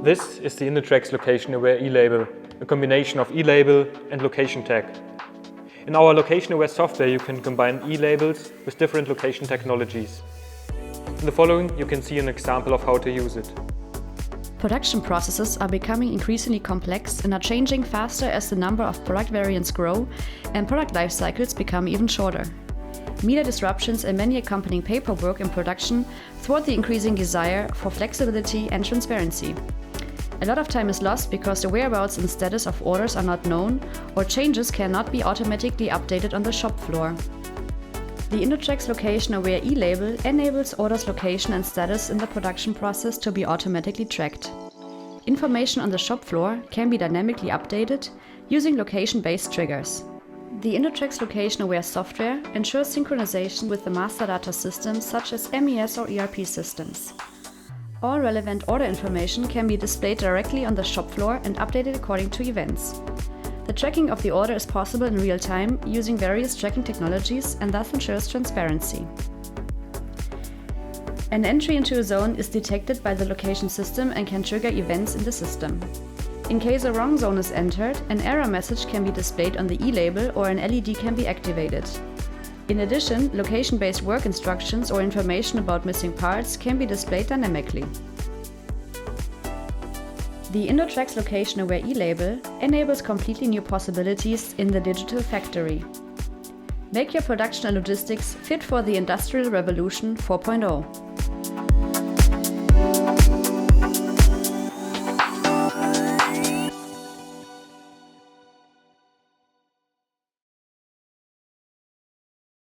This is the INDUTRAX Location Aware eLabel, a combination of eLabel and location tag. In our Location Aware software you can combine eLabels with different location technologies. In the following you can see an example of how to use it. Production processes are becoming increasingly complex and are changing faster as the number of product variants grow and product life cycles become even shorter. Media disruptions and many accompanying paperwork in production thwart the increasing desire for flexibility and transparency. A lot of time is lost because the whereabouts and status of orders are not known, or changes cannot be automatically updated on the shop floor. The INDUTRAX Location Aware eLabel enables orders location and status in the production process to be automatically tracked. Information on the shop floor can be dynamically updated using location-based triggers. The INDUTRAX Location Aware software ensures synchronization with the master data systems such as MES or ERP systems. All relevant order information can be displayed directly on the shop floor and updated according to events. The tracking of the order is possible in real time using various tracking technologies and thus ensures transparency. An entry into a zone is detected by the location system and can trigger events in the system. In case a wrong zone is entered, an error message can be displayed on the eLabel or an LED can be activated. In addition, location-based work instructions or information about missing parts can be displayed dynamically. The INDUTRAX Location Aware eLabel enables completely new possibilities in the digital factory. Make your production and logistics fit for the Industrial Revolution 4.0.